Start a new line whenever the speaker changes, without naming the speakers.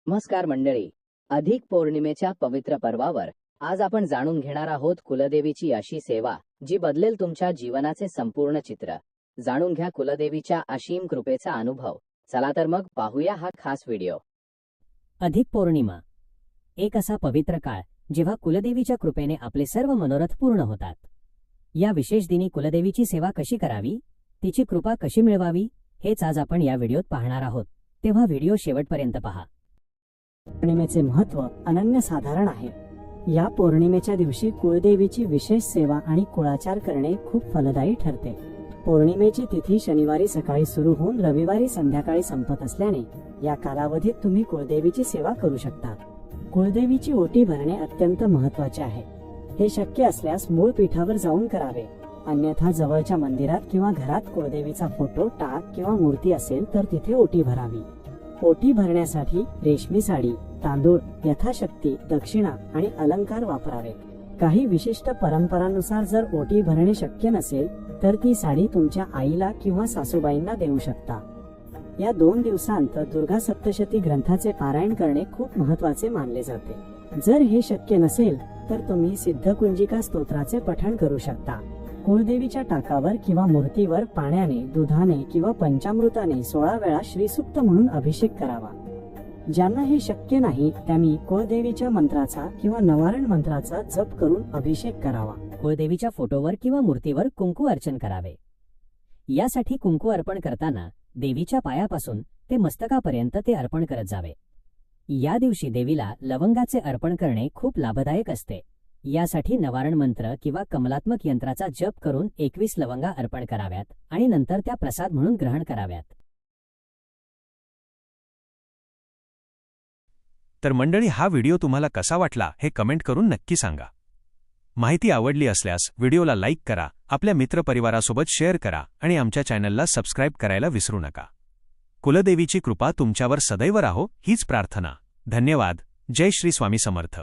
नमस्कार मंडळी. अधिक पौर्णिमेच्या पवित्र पर्वावर आज आपण जाणून घेणार आहोत कुलदेवीची अशी सेवा जी बदलेल तुमच्या जीवनाचे संपूर्ण चित्र. जाणून घ्या कुलदेवीच्या असीम कृपेचा अनुभव. चला तर मग पाहूया हा खास व्हिडिओ.
अधिक पौर्णिमा एक असा पवित्र काळ जेव्हा कुलदेवीच्या कृपेने आपले सर्व मनोरथ पूर्ण होतात. या विशेष दिनी कुलदेवीची सेवा कशी करावी, तिची कृपा कशी मिळवावी, हेच आज आपण या व्हिडिओत पाहणार आहोत. तेव्हा व्हिडिओ शेवटपर्यंत पहा.
पौर्णिमेचे महत्त्व अनन्यसाधारण आहे. या पौर्णिमेच्या दिवशी कुळदेवीची विशेष सेवा आणि कुळाचार करणे खूप फलदायी ठरते. पौर्णिमेची तिथी शनिवारी सकाळी सुरू होऊन रविवारी संध्याकाळी संपत असल्याने या कालावधीत तुम्ही कुळदेवीची सेवा करू शकता. कुळदेवीची ओटी भरणे अत्यंत महत्त्वाचे आहे. हे शक्य असल्यास मूळ पीठावर जाऊन करावे, अन्यथा जवळच्या मंदिरात किंवा घरात कुळदेवीचा फोटो, टाक किंवा मूर्ती असेल तर तिथे ओटी भरावी. ओटी भरण्यासाठी रेशमी साडी, तांदूळ, यथाशक्ती दक्षिणा आणि अलंकार वापरावेत. काही विशिष्ट परंपरांनुसार जर ओटी भरणे शक्य नसेल तर ती साडी तुमच्या आईला किंवा सासूबाईंना देऊ शकता. या 2 दिवसांत दुर्गा सप्तशती ग्रंथाचे पारायण करणे खूप महत्त्वाचे मानले जाते. जर हे शक्य नसेल तर तुम्ही सिद्धकुंजिका स्तोत्राचे पठण करू शकता. कुळदेवीच्या टाकावर किंवा मूर्तीवर पाण्याने, दुधाने किंवा पंचामृताने 16 वेळा श्रीसूक्त म्हणून अभिषेक करावा. ज्यांना हे शक्य नाही त्यांनी कुळदेवीच्या मंत्राचा किंवा नवारण मंत्राचा जप करून अभिषेक करावा.
कुळदेवीच्या फोटोवर किंवा मूर्तीवर कुंकू अर्चन करावे. यासाठी कुंकू अर्पण करताना देवीच्या पायापासून ते मस्तकापर्यंत ते अर्पण करत जावे. या दिवशी देवीला लवंगाचे अर्पण करणे खूप लाभदायक असते. यासाठी नवारण मंत्र किंवा कमलात्मक यंत्राचा जप करून 21 लवंगा अर्पण कराव्यात आणि नंतर त्या प्रसाद म्हणून ग्रहण कराव्यात.
तर मंडळी, हा व्हिडिओ तुम्हाला कसा वाटला हे कमेंट करून नक्की सांगा. माहिती आवडली असल्यास व्हिडिओला लाईक करा, आपल्या मित्रपरिवारासोबत शेअर करा आणि आमच्या चॅनलला सबस्क्राईब करायला विसरू नका. कुलदेवीची कृपा तुमच्यावर सदैव राहो हीच प्रार्थना. धन्यवाद. जय श्री स्वामी समर्थ.